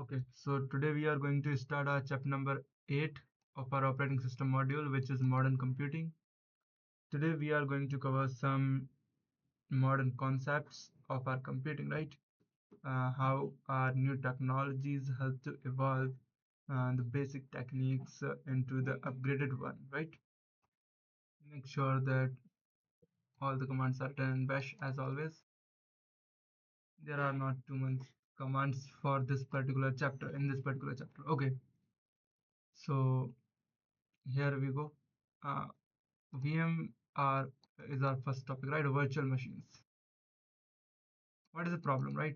Okay, so today we are going to start our chapter number 8 of our operating system module, which is modern computing. Today we are going to cover some modern concepts of our computing, right? How our new technologies help to evolve the basic techniques into the upgraded one, right? Make sure that all the commands are written in bash as always. There are not too much commands for this particular chapter in this particular chapter. Okay, so here we go. Uh, VM is our first topic, right? Virtual machines. What is the problem, right?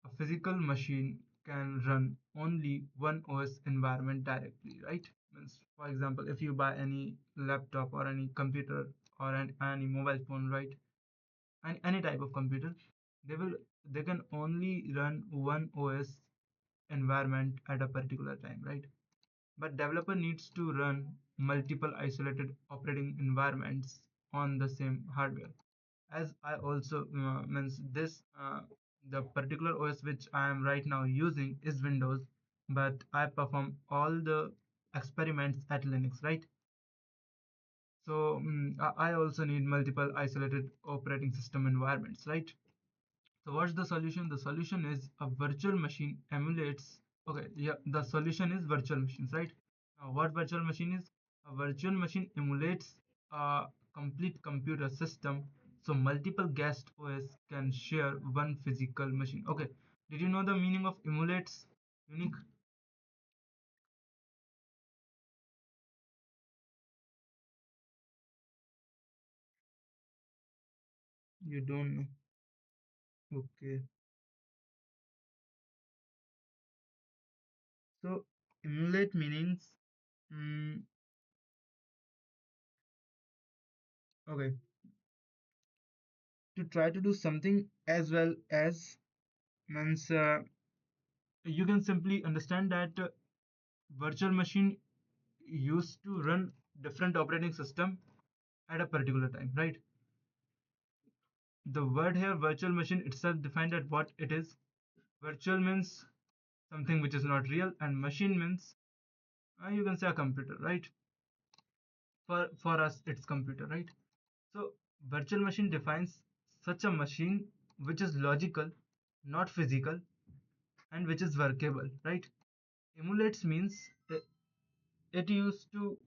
A physical machine can run only one OS environment directly, right? Means, for example, if you buy any laptop or any computer or any mobile phone, right? And any type of computer, they will they can only run one OS environment at a particular time, right? But developer needs to run multiple isolated operating environments on the same hardware. As I also means this the particular OS which I am right now using is Windows, but I perform all the experiments at Linux, right? So I also need multiple isolated operating system environments, right? So what's the solution? The solution is a virtual machine emulates. Okay, yeah, the solution is virtual machines, right? What virtual machine is? A virtual machine emulates a complete computer system, so multiple guest OS can share one physical machine. Okay, did you know the meaning of emulates? Unique? You don't know. Okay, so emulate meanings. Mm, okay, to try to do something as well as means you can simply understand that virtual machine used to run different operating system at a particular time, right? The word here virtual machine itself defined at what it is. Virtual means something which is not real, and machine means you can say a computer, right? For us it's computer, right? So virtual machine defines such a machine which is logical, not physical, and which is workable, right? Emulates means it used to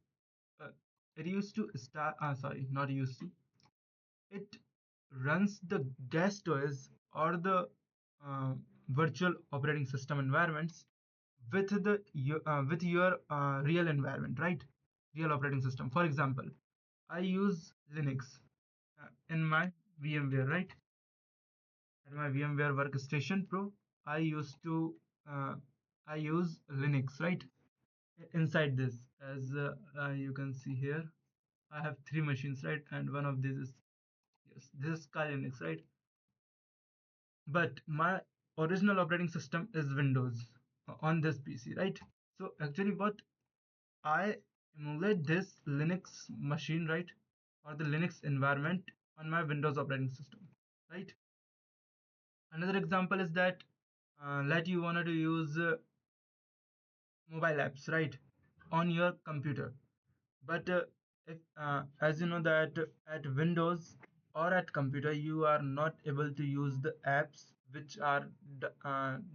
uh, it used to start sorry, not used to, it runs the guest OS or the uh, virtual operating system environments with with your real environment, right? Real operating system. For example, I use Linux in my VMware, right? At my VMware Workstation Pro, I used to uh, I use Linux, right? Inside this, as you can see here, I have three machines, right? And one of these is, yes, this is Kali Linux, right? But my original operating system is Windows on this PC, right? So actually, what I emulate this Linux machine, right, or the Linux environment on my Windows operating system, right? Another example is that let you wanted to use mobile apps, right, on your computer. But if, as you know that at Windows or at computer, you are not able to use the apps which are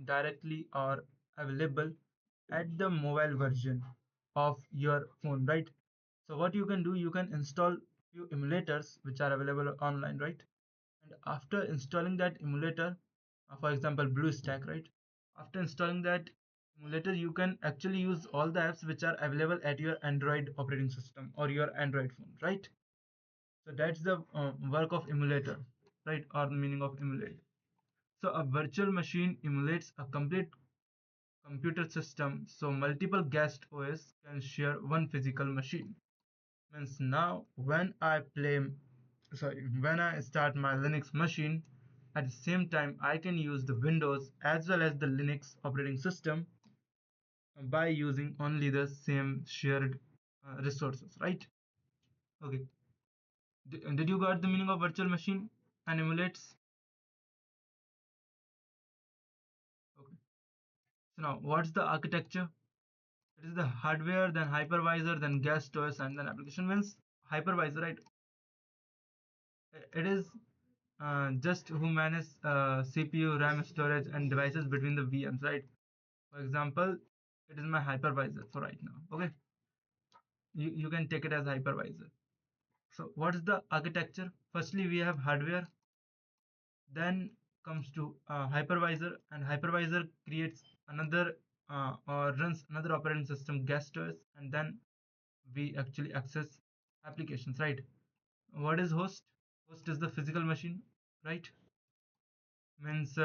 directly or available at the mobile version of your phone, right? So what you can do, you can install few emulators which are available online, right? And after installing that emulator, for example BlueStack, right? After installing that emulator, you can actually use all the apps which are available at your Android operating system or your Android phone, right? So that's the work of emulator, right? Or meaning of emulate. So a virtual machine emulates a complete computer system, so multiple guest OS can share one physical machine. Means now when I start my Linux machine, at the same time I can use the Windows as well as the Linux operating system by using only the same shared resources, right? Okay, did you got the meaning of virtual machine and emulates? Okay, So now, what's the architecture? It is the hardware, then hypervisor, then guest OS, and then application. Means hypervisor, right? It is just who manage CPU, RAM, storage, and devices between the VMs, right? For example, it is my hypervisor for right now. Okay, you can take it as hypervisor. So what is the architecture? Firstly, we have hardware, then comes to hypervisor, and hypervisor creates another or runs another operating system guest OS, and then we actually access applications, right? What is host? Host is the physical machine, right? Means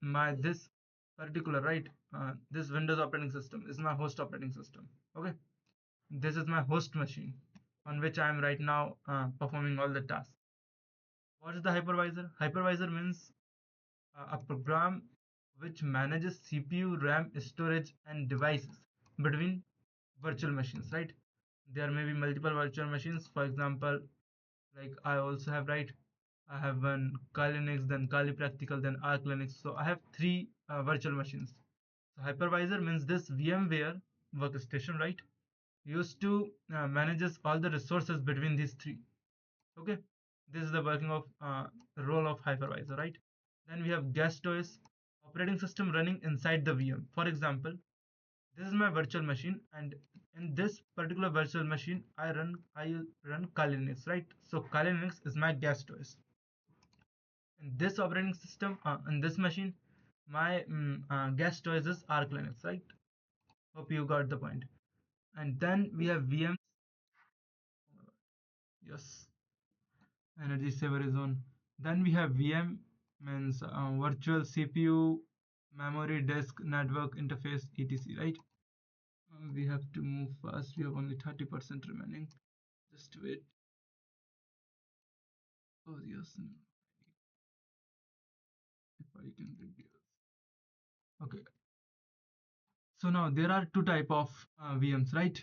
my this particular, right, this Windows operating system is my host operating system. Okay, this is my host machine on which I am right now performing all the tasks. What is the hypervisor? Hypervisor means a program which manages CPU, RAM, storage, and devices between virtual machines, right? There may be multiple virtual machines. For example, like I also have, right, I have one Kali Linux, then Kali Practical, then Arch Linux. So I have three virtual machines. So hypervisor means this VMware workstation, right, used to manages all the resources between these three. Okay, this is the working of role of hypervisor, right? Then we have guest OS, operating system running inside the VM. For example, this is my virtual machine, and in this particular virtual machine, I run Kali Linux, right? So Kali Linux is my guest OS. In this operating system, in this machine, my guest OS is Arch Linux, right? Hope you got the point. And then we have VMs. Yes, energy saver is on. Then we have VM, means virtual CPU, memory, disk, network, interface, etc. Right? We have to move fast. We have only 30% remaining. Just wait. Oh yes, if I can reduce. Okay. So now there are two type of VMs, right?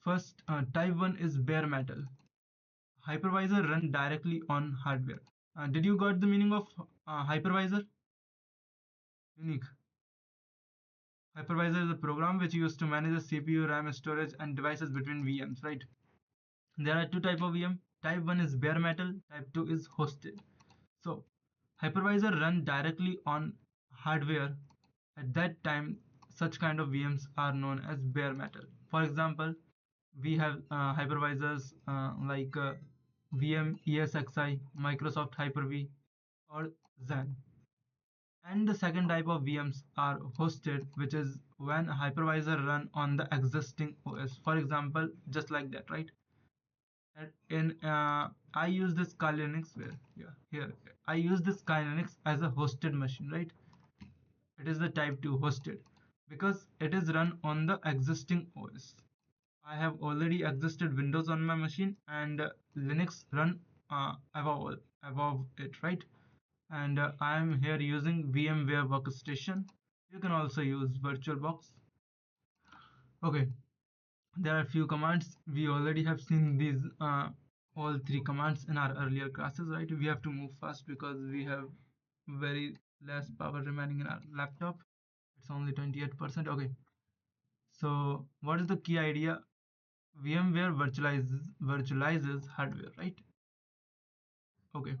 First, type one is bare metal. Hypervisor run directly on hardware. Did you got the meaning of hypervisor? Unique. Hypervisor is a program which used to manage the CPU, RAM, storage, and devices between VMs, right? There are two type of VM. Type 1 is bare metal, type 2 is hosted. So, hypervisor run directly on hardware. At that time, such kind of VMs are known as bare metal. For example, we have hypervisors like VM ESXi, Microsoft Hyper-V, or Xen. And the second type of VMs are hosted, which is when a hypervisor run on the existing OS. For example, just like that, right? And in I use this Kali Linux where, yeah, here I use this Kali Linux as a hosted machine, right? It is the type 2 hosted because it is run on the existing OS. I have already existed Windows on my machine, and Linux run above it, right? And I am here using VMware Workstation. You can also use VirtualBox. Okay, there are few commands. We already have seen these all three commands in our earlier classes, right? We have to move fast because we have very less power remaining in our laptop. It's only 28%. Okay, so what is the key idea? VMware virtualizes hardware, right? Okay.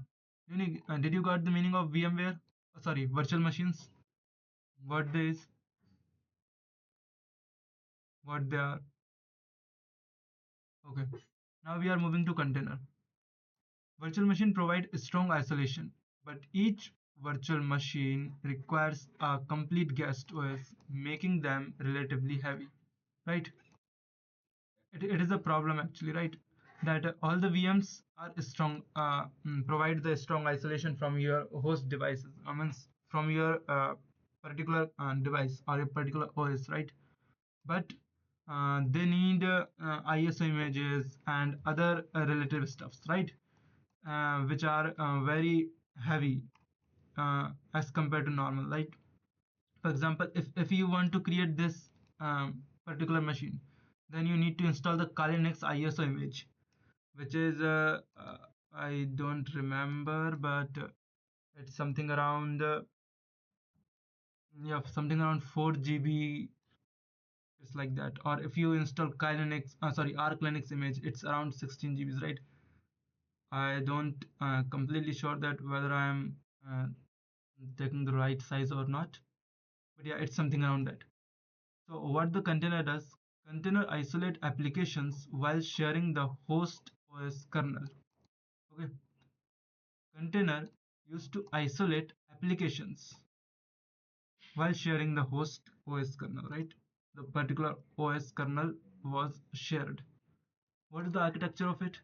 Did you got the meaning of VMware? Sorry, virtual machines. What they is, what they are. Okay. Now we are moving to container. Virtual machine provide strong isolation, but each virtual machine requires a complete guest OS, making them relatively heavy. Right? It is a problem actually, right? That all the VMs are strong, provide the strong isolation from your host devices. I mean, from your particular device or a particular OS, right? But they need ISO images and other relative stuffs, right? Which are very heavy as compared to normal. Like, for example, if you want to create this particular machine, then you need to install the Kali Linux ISO image, which is I don't remember, but it's something around Yeah, something around 4 GB. It's like that. Or if you install Linux, sorry, Arc Linux image, it's around 16 GBs, right? I don't completely sure that whether I am uh, taking the right size or not, but yeah, it's something around that. So what the container does, container isolate applications while sharing the host OS kernel. Okay, container used to isolate applications while sharing the host OS kernel, right? The particular OS kernel was shared. What is the architecture of it?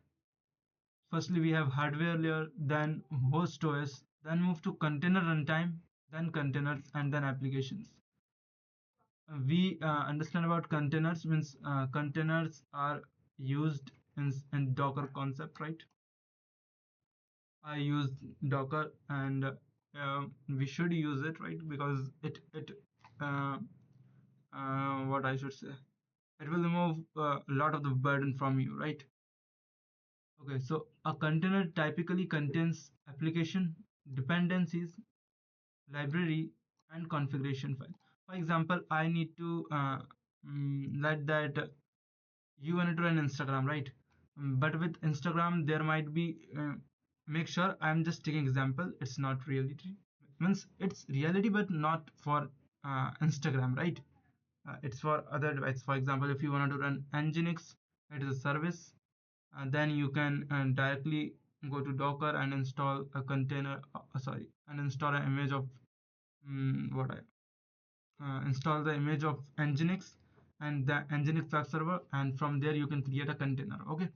Firstly, we have hardware layer, then host OS, then move to container runtime, then containers, and then applications. We understand about containers means containers are used in Docker concept, right? I use Docker and we should use it, right? Because it uh, what I should say, it will remove a lot of the burden from you, right? Okay, so a container typically contains application, dependencies, library, and configuration file. For example, I need to let that you wanted to run Instagram, right? But with Instagram, there might be make sure I'm just taking example. It's not reality. Means it's reality, but not for Instagram, right? It's for other devices. For example, if you wanted to run Nginx, it is a service, and then you can directly go to Docker and install a container. Sorry, and install an image of what I install the image of Nginx and the Nginx web server, and from there you can create a container. Okay,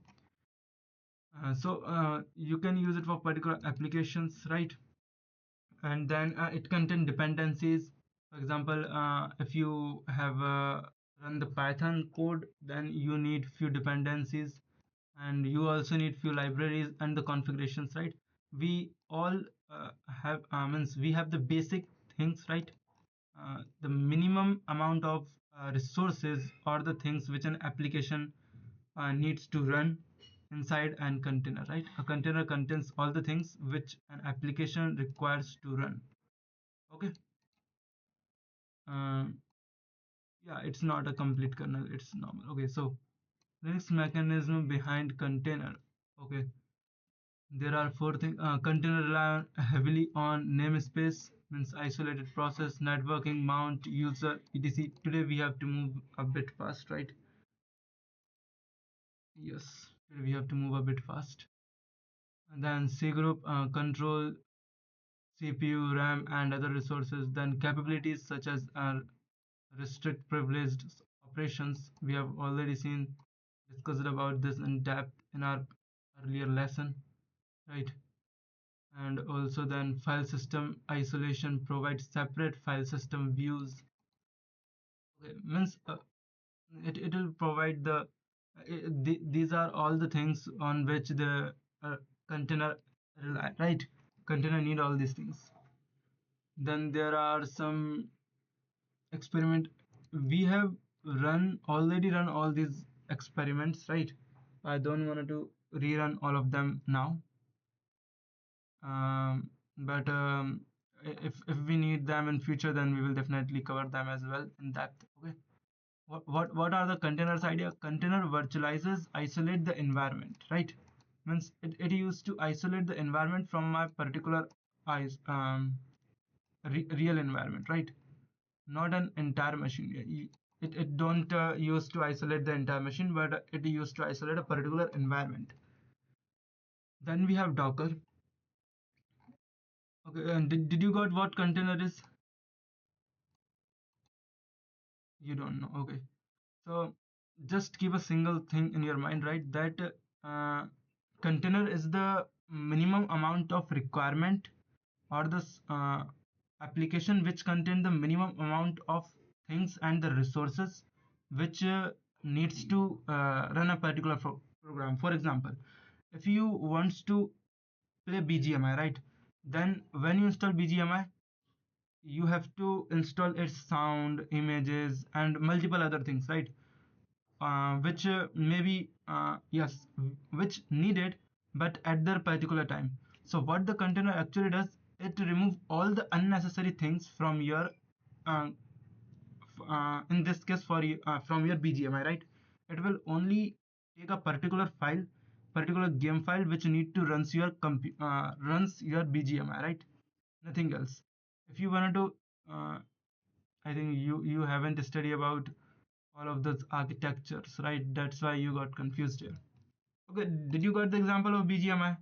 so you can use it for particular applications, right? And then it contain dependencies. For example, if you have run the Python code, then you need few dependencies, and you also need few libraries and the configurations, right? We all have means we have the basic things, right? The minimum amount of resources or the things which an application needs to run inside and container, right? A container contains all the things which an application requires to run. Okay. um, yeah, it's not a complete kernel, it's normal. Okay, so Linux mechanism behind container. Okay, there are four things. Container rely heavily on namespace, means isolated process, networking, mount, user, etc. Today we have to move a bit fast, right? Yes, today we have to move a bit fast. And then C group control CPU, RAM, and other resources. Then capabilities such as restrict privileged operations. We have already seen discussed about this in depth in our earlier lesson, right? And also then file system isolation provides separate file system views. Okay, means it will provide these are all the things on which the container rely, right? Container need all these things. Then there are some experiment. We have run all these experiments, right? I don't want to rerun all of them now. But if we need them in future, then we will definitely cover them as well in depth. Okay. What are the containers idea? Container virtualizes isolate the environment, right? Means it used to isolate the environment from my particular eyes real environment, right? Not an entire machine. It don't use to isolate the entire machine, but it used to isolate a particular environment. Then we have Docker. Okay, and did you got what container is? You don't know. Okay. So just keep a single thing in your mind, right? That uh, container is the minimum amount of requirement or the application which contain the minimum amount of things and the resources which needs to run a particular program. For example, if you wants to play BGMI, right? Then when you install BGMI, you have to install its sound, images, and multiple other things, right? Which maybe yes, which needed, but at their particular time. So what the container actually does, it remove all the unnecessary things from your uh, in this case for you from your BGMI, right? It will only take a particular file, particular game file which need to runs your BGMI, right? Nothing else. If you wanted to, uh, I think you haven't studied about all of those architectures, right? That's why you got confused here. Okay, did you got the example of BGMI?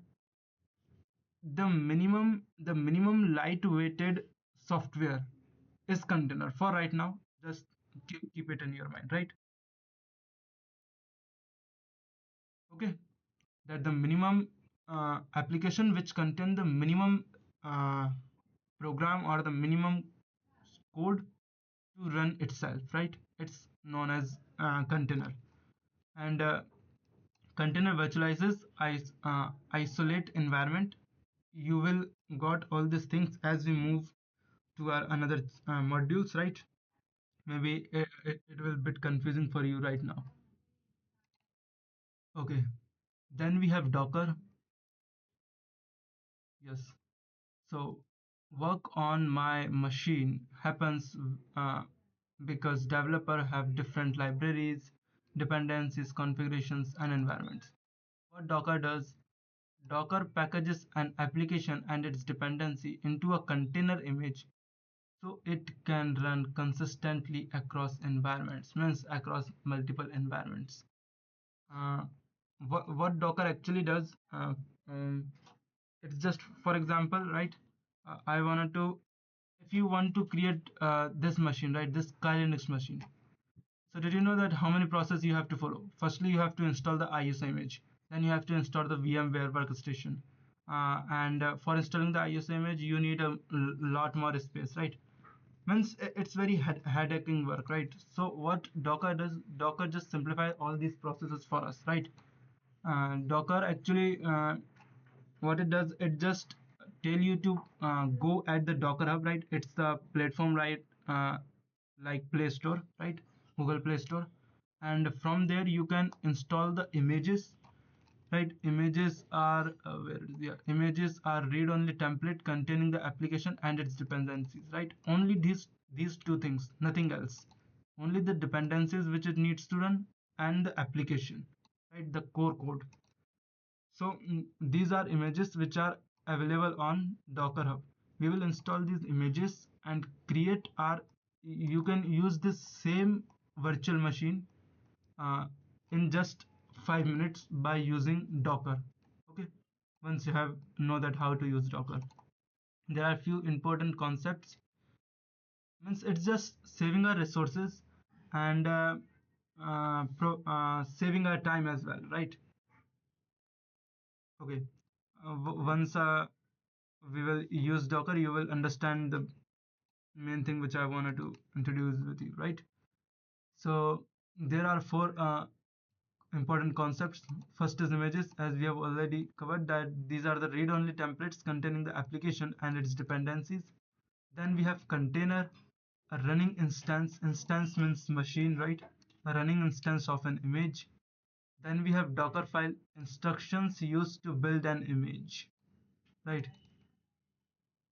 The minimum lightweighted software is container for right now. Just keep it in your mind, right? Okay, that the minimum application which contain the minimum uh, program or the minimum code to run itself, right? It's known as container. And container virtualizes isolate environment. You will got all these things as we move to our another modules, right? Maybe it will bit confusing for you right now. Okay, then we have Docker. Yes. So work on my machine happens because developer have different libraries, dependencies, configurations, and environments. What Docker does, Docker packages an application and its dependency into a container image so it can run consistently across environments, means across multiple environments. Uh, what Docker actually does, it's just for example, right? I wanted to, if you want to create this machine, right, this Kali Linux machine. So did you know that how many processes you have to follow? Firstly, you have to install the ISO image. Then you have to install the VMware workstation. And for installing the ISO image, you need a lot more space, right? Means it's very headaching work, right? So what Docker does, Docker just simplify all these processes for us, right? Docker actually, what it does, it just tell you to go at the Docker Hub, right? It's the platform, right? Like Play Store, right? Google Play Store. And from there you can install the images, right? Images are where is the images are read-only template containing the application and its dependencies, right? Only these two things, nothing else. Only the dependencies which it needs to run and the application, right? The core code. So these are images which are available on Docker Hub. We will install these images and create our, you can use this same virtual machine uh, in just 5 minutes by using Docker. Okay, once you have know that how to use Docker, there are few important concepts. Means it's just saving our resources and saving our time as well, right? Okay, once we will use Docker, you will understand the main thing which I wanted to introduce with you, right? So there are four important concepts. First is images, as we have already covered that these are the read-only templates containing the application and its dependencies. Then we have container, a running instance. Instance means machine, right? A running instance of an image. Then we have Docker file, instructions used to build an image, right?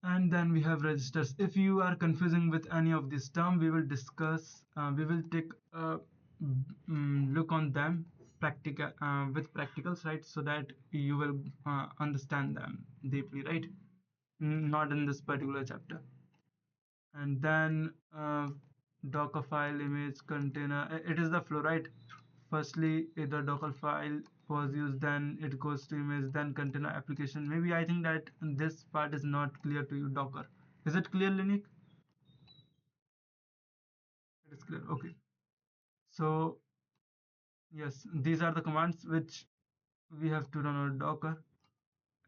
And then we have registers. If you are confusing with any of this term, we will discuss, we will take a look on them practical with practicals, right? So that you will understand them deeply, right? Not in this particular chapter. And then Docker file, image, container, it is the flow, right? Firstly the Docker file was used, then it goes to image, then container application. Maybe I think that this part is not clear to you. Docker, is it clear, Linik? It is clear, okay. So yes, these are the commands which we have to run on Docker.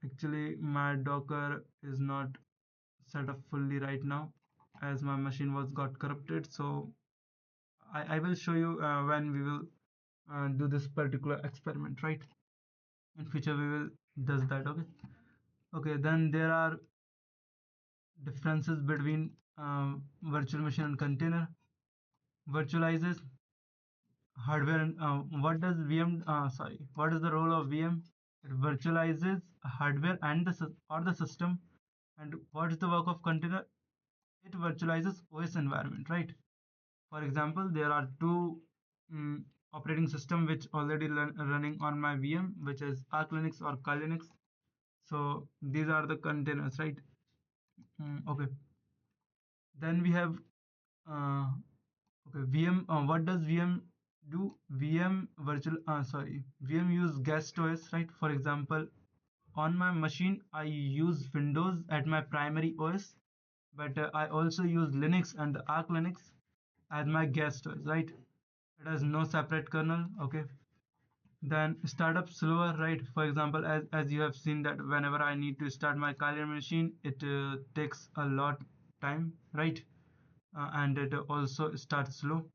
Actually my Docker is not set up fully right now as my machine was got corrupted. So I will show you when we will do this particular experiment, right? In future we will does that, okay. Okay, then there are differences between virtual machine and container. Virtualizes hardware and what does what is the role of VM? It virtualizes hardware and or the system. And what is the work of container? it virtualizes OS environment, right? For example, there are two mm, operating system which already running on my VM, which is Arch Linux or Kali Linux. So these are the containers, right? Okay. Then we have uh, okay VM. What does VM do? VM use guest OS, right? For example, on my machine, I use Windows at my primary OS, but I also use Linux and Arch Linux as my guest OS, right? It has no separate kernel, okay? Then startup slower, right? For example, as you have seen that whenever I need to start my Kali machine, it takes a lot time, right? And it also starts slow.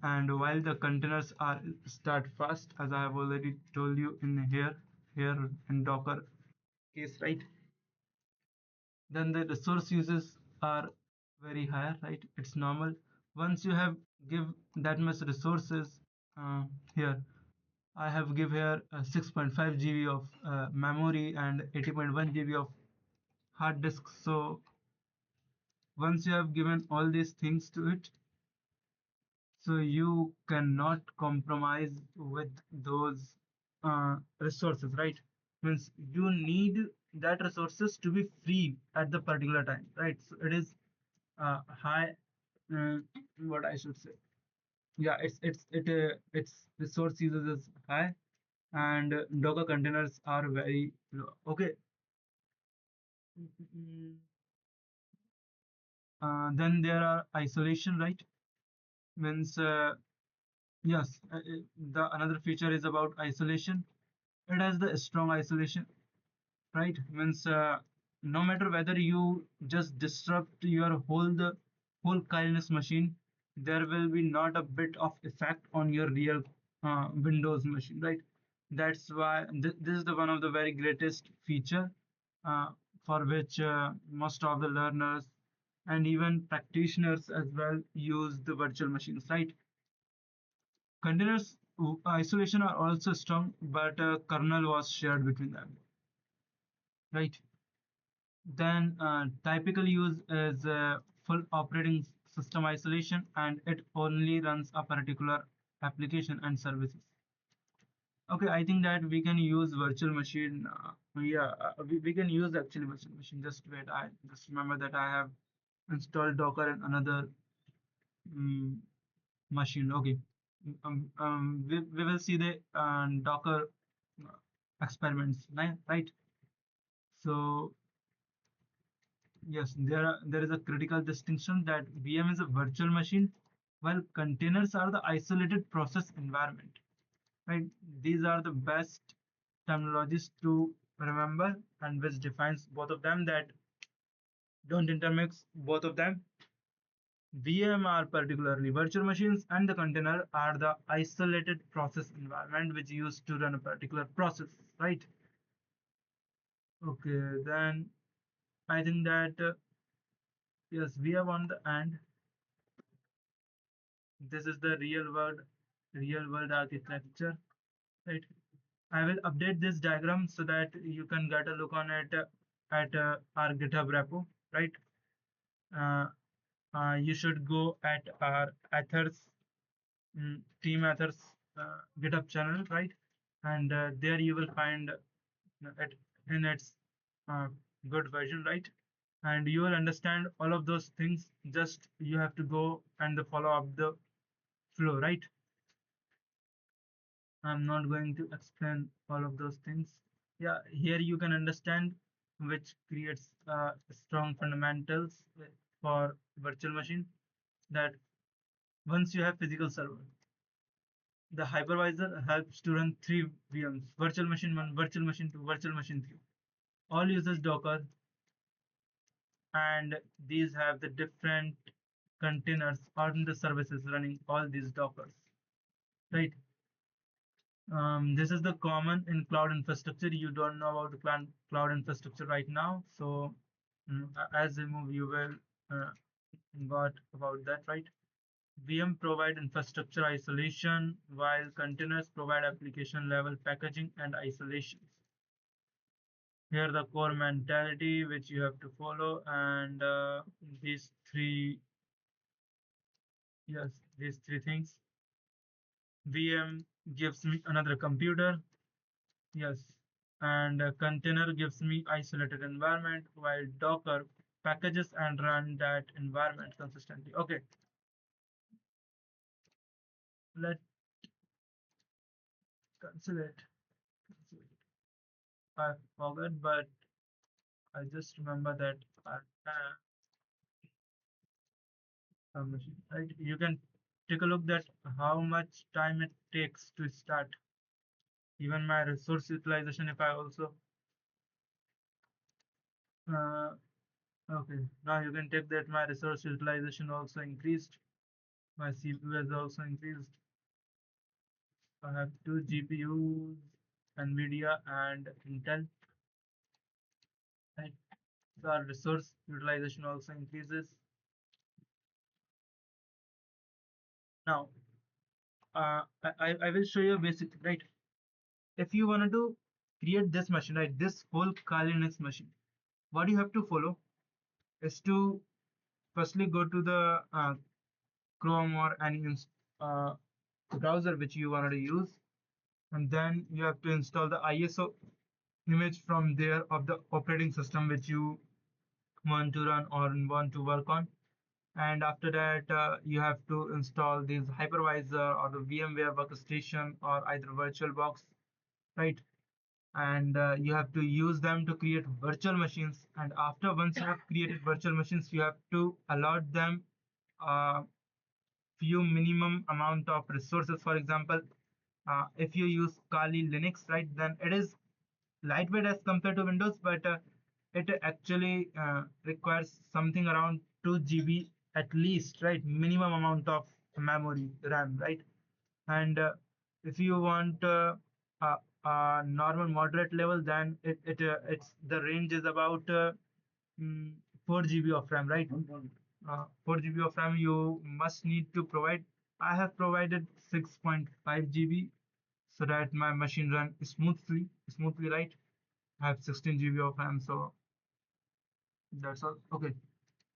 And while the containers are start fast, as I have already told you in here in Docker case, right? Then the resource uses are very high, right? It's normal. Once you have give that much resources, here I have give here 6.5 GB of memory and 80.1 GB of hard disk. So once you have given all these things to it, so you cannot compromise with those resources, right? Means you need that resources to be free at the particular time, right? So it is high, uh, what I should say, yeah, its resource usage is high, and Docker containers are very low. Okay. Then there are isolation, right? Means yes, the another feature is about isolation. It has the strong isolation, right? Means no matter whether you just disrupt your whole kindness machine, there will be not a bit of effect on your real Windows machine, right? That's why this is the one of the very greatest feature, uh, for which most of the learners and even practitioners as well use the virtual machines, right? Containers isolation are also strong, but kernel was shared between them, right? Then typical use is full operating system isolation, and it only runs a particular application and services. Okay, I think that we can use virtual machine. Yeah, we can use actually virtual machine. Just wait, I just remember that I have installed Docker in another um, machine. Okay, we will see the Docker experiments, right? So yes, there is a critical distinction that VM is a virtual machine, while containers are the isolated process environment. Right? These are the best terminologies to remember, and which defines both of them. That don't intermix both of them. VM are particularly virtual machines, and the container are the isolated process environment which used to run a particular process. Right? Okay, then I think that yes, we have on the end. This is the real world architecture, right? I will update this diagram so that you can get a look on it at our GitHub repo, right? uh, you should go at our authors, team authors GitHub channel, right? And there you will find it in its uh, good version, right? And you will understand all of those things. Just you have to go and follow up the flow, right? I'm not going to explain all of those things. Yeah, here you can understand which creates strong fundamentals for virtual machine. That once you have physical server, the hypervisor helps to run three VMs: virtual machine 1, virtual machine 2, virtual machine 3. All uses Docker, and these have the different containers on the services running all these Dockers, right? This is the common in cloud infrastructure. You don't know about the cloud infrastructure right now, so as we move, you will got about that, right? VM provide infrastructure isolation, while containers provide application level packaging and isolations. Here the core mentality which you have to follow, and these three, yes, these three things. VM gives me another computer, yes, and a container gives me isolated environment, while Docker packages and run that environment consistently. Okay, let's cancel it. I forgot, but I just remember that I have a machine. Right? You can take a look at how much time it takes to start. Even my resource utilization, if I also uh, okay, now you can take that my resource utilization also increased. My CPU has also increased. I have two GPUs, NVIDIA and Intel. Right? So our resource utilization also increases. Now, I will show you a basic, right? If you wanted to create this machine, right, this whole Kali Linux machine, what you have to follow is to firstly go to the Chrome or any uh, browser which you wanted to use, and then you have to install the ISO image from there of the operating system which you want to run or want to work on. And after that, you have to install this hypervisor or the VMware workstation or either VirtualBox, right? And you have to use them to create virtual machines. And after once you have created virtual machines, you have to allot them a few minimum amount of resources. For example, if you use Kali Linux, right, then it is lightweight as compared to Windows, but it actually requires something around 2 GB at least, right? Minimum amount of memory RAM, right? And if you want a normal moderate level, then it's the range is about 4 GB of RAM, right? 4 GB of RAM you must need to provide. I have provided 6.5 GB so that my machine run smoothly, right? I have 16 GB of RAM, so that's all. Okay,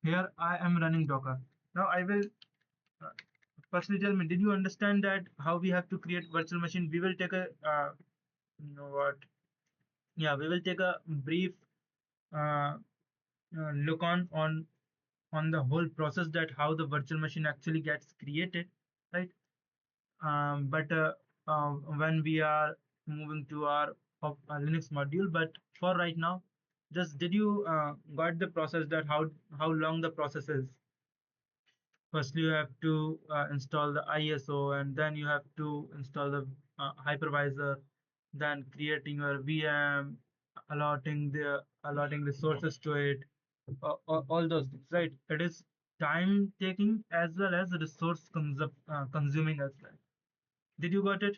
here I am running Docker. Now I will uh, firstly tell me, did you understand that how we have to create virtual machine? We will take a you know what? Yeah, we will take a brief uh, look on the whole process that how the virtual machine actually gets created, right? But when we are moving to our Linux module, but for right now, just did you got the process that how long the process is? First, you have to install the ISO, and then you have to install the hypervisor, then creating your VM, allotting resources to it, all those things, right? It is time taking as well as resource consuming as well. Did you got it?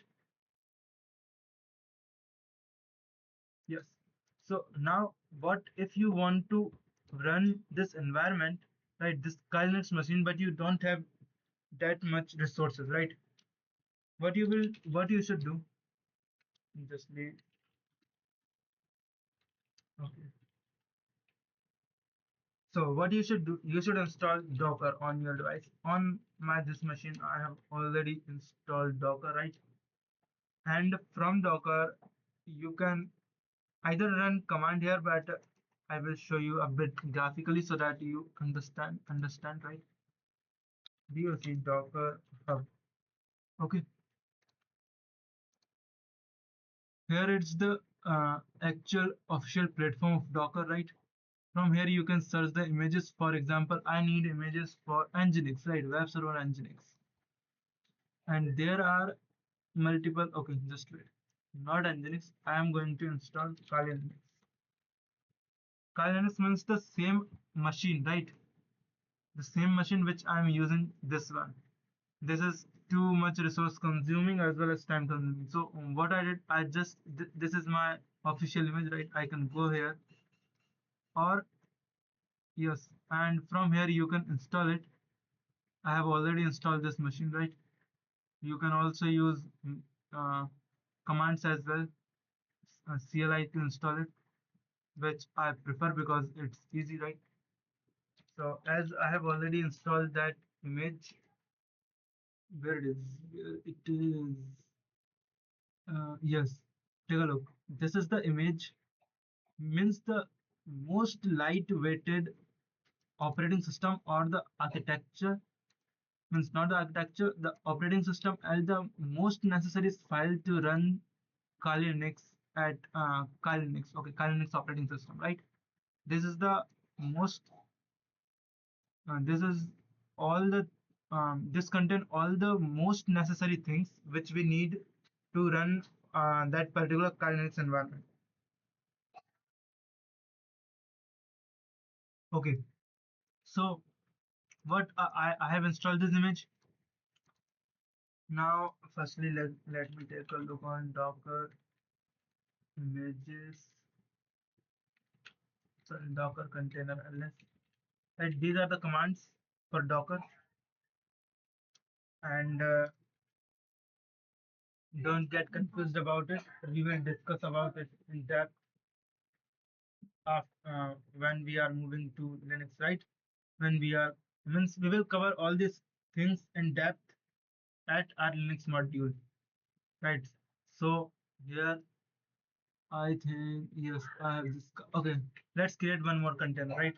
Yes. So now, what if you want to run this environment, right? This Linux machine, but you don't have that much resources, right? What you should do? Just leave. Okay. So what you should do? You should install Docker on your device. On my this machine, I have already installed Docker, right? And from Docker, you can either run command here, but I will show you a bit graphically so that you understand, right? DOC Docker Hub. Okay, here it's the actual official platform of Docker, right? From here you can search the images. For example, I need images for Nginx, right? Web server Nginx, and there are multiple. Okay, just wait. Not Nginx. I am going to install Kali Linux. Kali Linux means the same machine, right? The same machine which I am using. This one. This is too much resource consuming as well as time consuming. So what I did, I just this is my official image, right? I can go here, or yes, and from here you can install it. I have already installed this machine, right? You can also use uh, commands as well, CLI to install it. which I prefer because it's easy, right? So as I have already installed that image, where it is, it is, yes, take a look. This is the image, means the most light-weighted operating system or the architecture, means not the architecture, the operating system as the most necessary file to run Kali Linux at Kali Linux, okay, Kali Linux operating system, right? This is the most, this is all the, this contain all the most necessary things which we need to run that particular Kali Linux environment. Okay, so what I have installed this image. Now, firstly, let me take a look on Docker images, sorry, Docker container ls. Right, these are the commands for Docker, and don't get confused about it. We will discuss about it in depth when we are moving to Linux, right? When we are, means we will cover all these things in depth at our Linux module, right? So here I think yes, I have this. Okay, let's create one more container, right?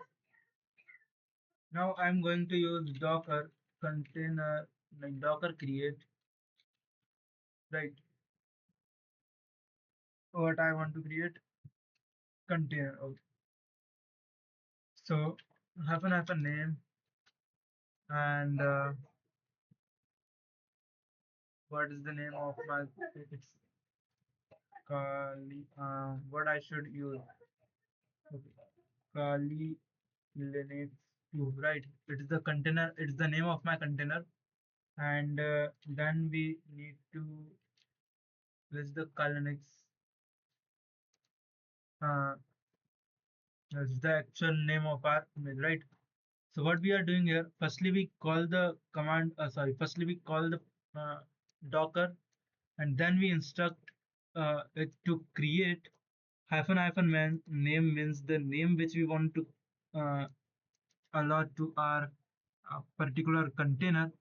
Now I'm going to use Docker container, like Docker create, right? What I want to create container. Okay. So hyphen name, and what is the name of my, it's Kali, what I should use. Okay. Kali Linux 2, right? It is the container, it's the name of my container, and then we need to list the Kali Linux. Uh, that's the actual name of our image, right? So what we are doing here, firstly we call the command, firstly we call the Docker, and then we instruct it to create name, means the name which we want to uh, allot to our particular container,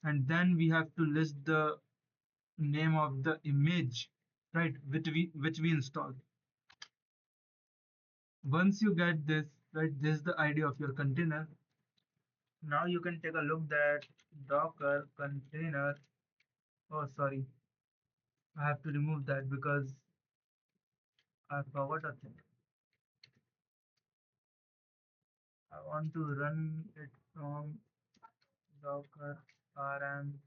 and then we have to list the name of the image, right, which we installed. Once you get this, right, this is the ID of your container. Now you can take a look that Docker container. Oh, sorry, I have to remove that because I forgot a thing. I want to run it from Docker rm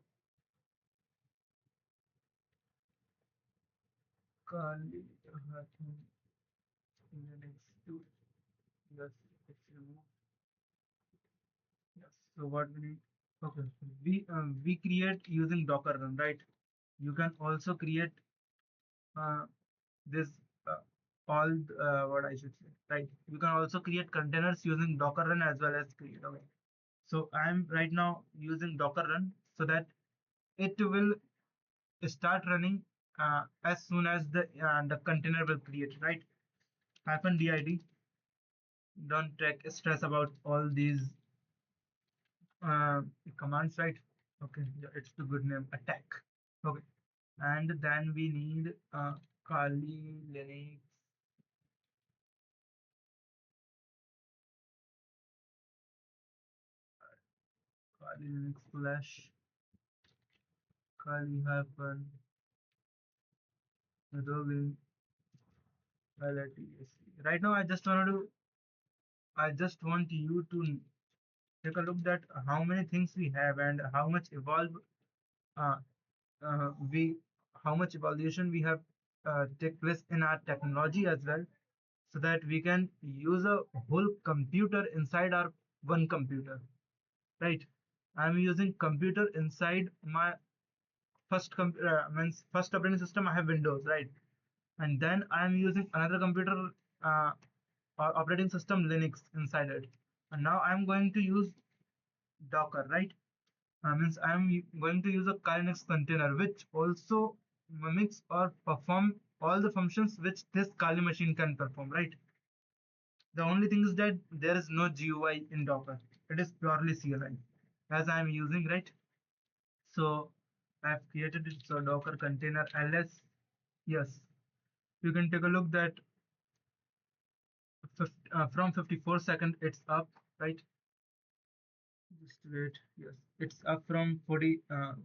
Kali Linux 2. Yes, it's removed. Yes. So what we need? Okay, we create using Docker run, right? You can also create uh, this uh, all what I should say, right? You can also create containers using Docker run as well as create. Okay. So I'm right now using Docker run so that it will start running as soon as the container will create, right? Hyphen did. Don't take stress about all these uh, commands, right? Okay, yeah, it's the good name attack. Okay, and then we need Kali Linux, Kali Linux slash Kali hyphen login LTSC. Right now, I just want you to take a look at how many things we have and how much uh, we how much evaluation we have take place in our technology as well, so that we can use a whole computer inside our one computer, right? I'm using computer inside my means first operating system. I have Windows, right? And then I'm using another computer uh, or operating system Linux inside it, and now I'm going to use Docker, right? Means I'm going to use a Linux container which also mimics or perform all the functions which this Kali machine can perform, right? The only thing is that there is no GUI in Docker. It is purely CLI, as I am using, right? So I've created it. So Docker container ls. Yes, you can take a look that from 54 second it's up, right? Just wait. Yes, it's up from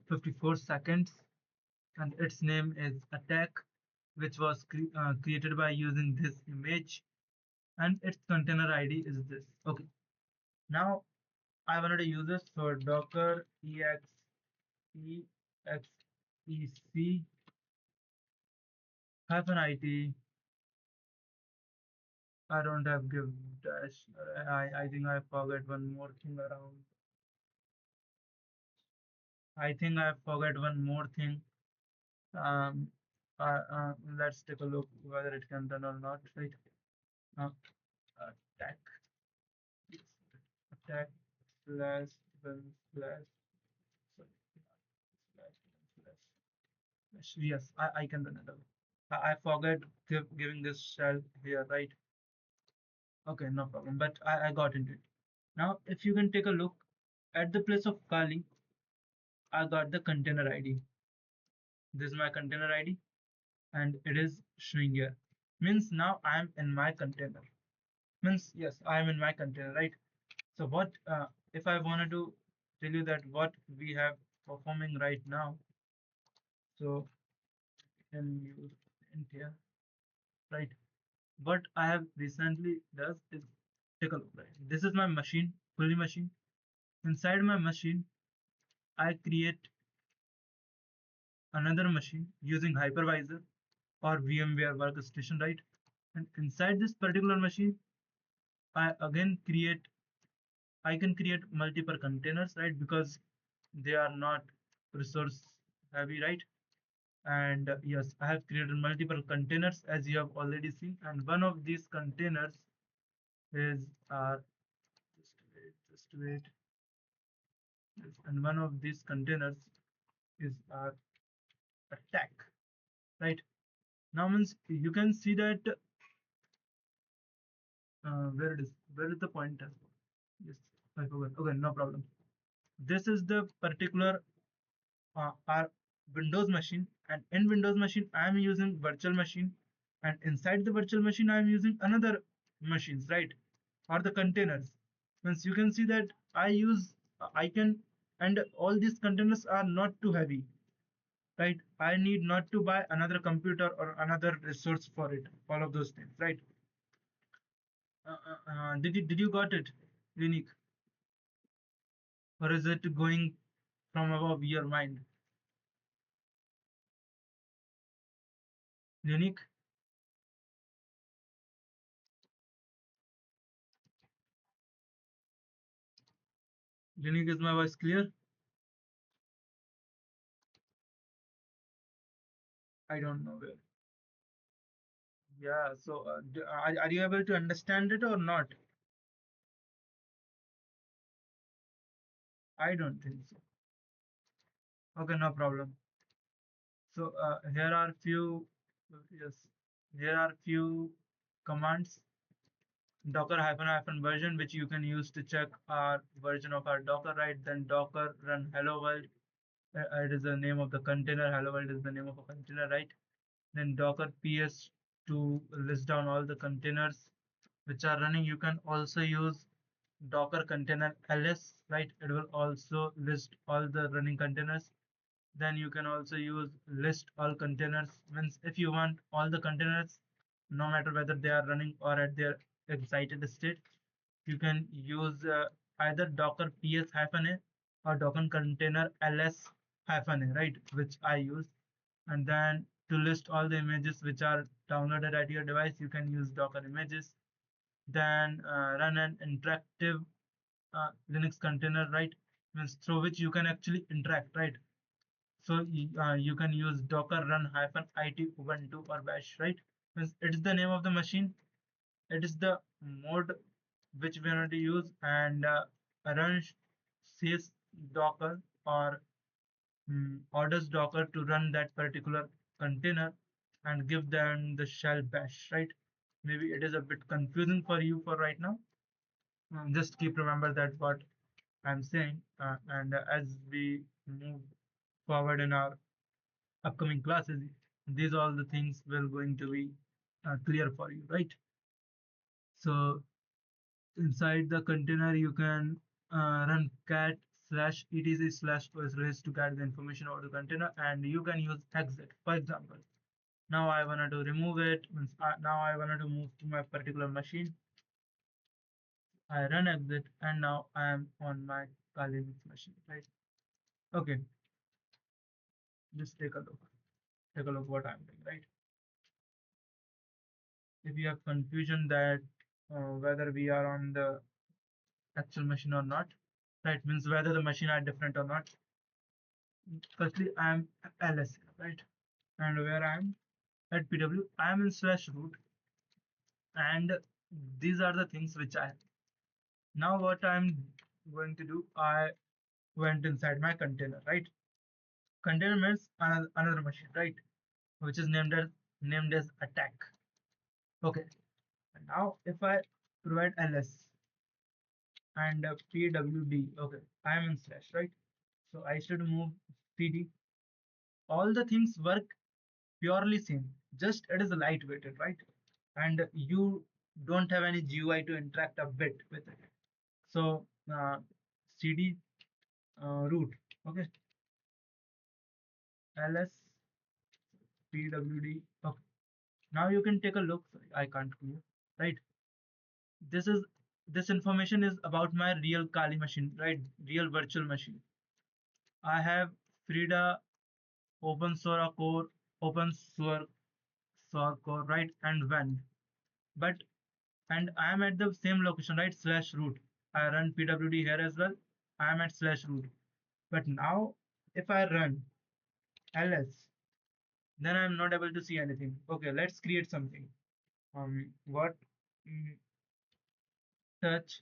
54 seconds, and its name is attack, which was created by using this image, and its container ID is this. Okay, now I wanted to use this. So Docker exec hyphen it. I don't have give dash. I think I forgot one more thing around. I think I forgot one more thing. Um, let's take a look whether it can run or not. Right. Uh, attack. Yes. Attack slash one slash. Sorry. Slash one slash. Yes, I can run it. I forgot giving this shell here. Right. Okay, no problem. But I got into it. Now, if you can take a look at the place of Kali, I got the container ID. This is my container ID, and it is showing here. Means now I am in my container. Means yes, I am in my container, right? So what if I wanted to tell you that what we have performing right now? So can use int here, right? What I have recently does is take a look, right? This is my machine, fully machine. Inside my machine, I create another machine using hypervisor or VMware workstation, right? And inside this particular machine, I again create, I can create multiple containers, right? Because they are not resource heavy, right? And yes, I have created multiple containers as you have already seen. And one of these containers is just wait. Yes, and one of these containers is our attack, right? Now means you can see that where it is, where is the pointer? Yes, I forgot. Okay, no problem. This is the particular our Windows machine, and in Windows machine I am using virtual machine, and inside the virtual machine I am using another machines, right? Or the containers. Means you can see that I use I can, and all these containers are not too heavy, right? I need not to buy another computer or another resource for it. All of those things, right? Did you got it, Unique, or is it going from above your mind, Unique? Unique, is my voice clear? I don't know where. Yeah, so are you able to understand it or not? I don't think so. Okay, no problem. So here are few, yes, here are few commands. Docker hyphen hyphen version, which you can use to check our version of our Docker, right? Then Docker run hello world. It is the name of the container. Hello world is the name of a container, right? Then Docker ps to list down all the containers which are running. You can also use Docker container ls, right? It will also list all the running containers. Then you can also use list all containers. Means if you want all the containers, no matter whether they are running or at their excited state, you can use either Docker ps hyphen a or Docker container ls hyphen a, right? Which I use. And then to list all the images which are downloaded at your device, you can use Docker images. Then run an interactive Linux container, right? Means through which you can actually interact, right? So you can use Docker run hyphen it Ubuntu or bash, right? Means it's the name of the machine. It is the mode which we are going to use, and run says Docker or orders Docker to run that particular container and give them the shell bash, right? maybe it is a bit confusing for you for right now. Just keep remember that what I'm saying, and as we move forward in our upcoming classes, these all the things will going to be clear for you, right? So inside the container, you can run cat slash etc slash raise to get the information over the container, and you can use exit. For example, now I wanted to remove it. Now I wanted to move to my particular machine. I run exit, and now I am on my Kali Linux machine, right? Okay, just take a look. Take a look what I'm doing, right? If you have confusion that whether we are on the actual machine or not, right? Means whether the machine are different or not. Firstly, I'm ls, right? And where I'm at pw, I'm in slash root, and these are the things which I have. Now what I'm going to do, I went inside my container, right? Container means another machine, right? Which is named as attack. Okay. And now if I provide ls and pwd, okay, I am in slash, right? So I should move cd. All the things work purely same, just it is lightweighted, right? And you don't have any GUI to interact a bit with it. So cd root, okay, ls pwd, okay. Now you can take a look. Sorry, I can't clear, right? This is this information is about my real Kali machine, right? Real virtual machine. I have Frida open source core, open source core, right? And when, but and I am at the same location, right? Slash root. I run pwd here as well. I am at slash root. But now if I run ls, then I'm not able to see anything. Okay, let's create something. What touch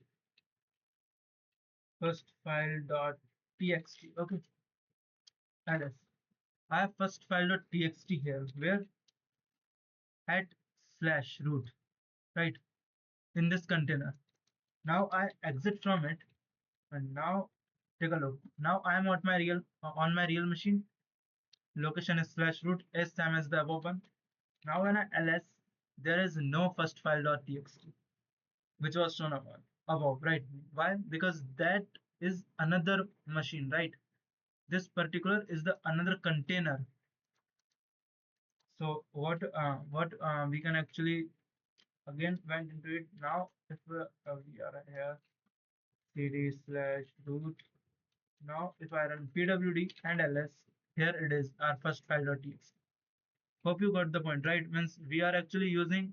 first file dot txt. Okay, ls. I have first file dot txt here, where at slash root, right? In this container. Now I exit from it, and now take a look. Now I am on my real machine. Location is slash root, as same as the above one. Now when I ls, there is no first file dot txt, which was shown above, right? Why? Because that is another machine, right? This particular is the another container. So what we can actually again went into it. Now if we are here cd slash root. Now if I run pwd and ls, here it is our first file.txt. Hope you got the point, right? Means we are actually using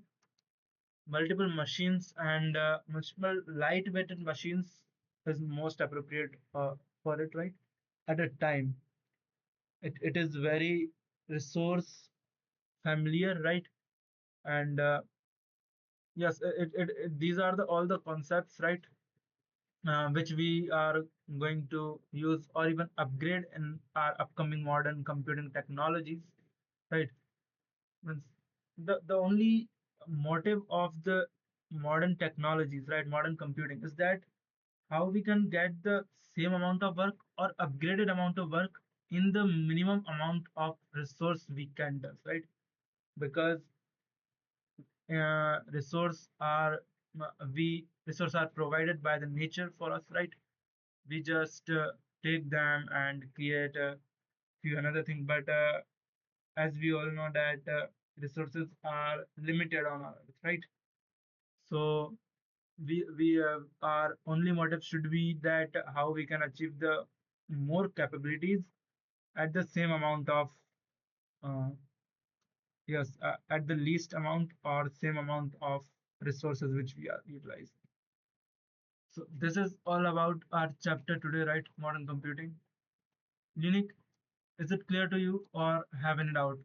multiple machines, and multiple lightweighted machines is most appropriate for it, right? At a time, it is very resource familiar, right? And yes, these are the all the concepts, right? Which we are going to use or even upgrade in our upcoming modern computing technologies, right? Means the only motive of the modern technologies, right, modern computing, is that how we can get the same amount of work or upgraded amount of work in the minimum amount of resource we can do, right? Because resource are provided by the nature for us, right? We just take them and create a few another thing, but as we all know that resources are limited on earth, right? So we our only motive should be that how we can achieve the more capabilities at the same amount of uh, yes, at the least amount or same amount of resources which we are utilizing. So this is all about our chapter today, right? Modern computing. Unique, is it clear to you or have any doubt?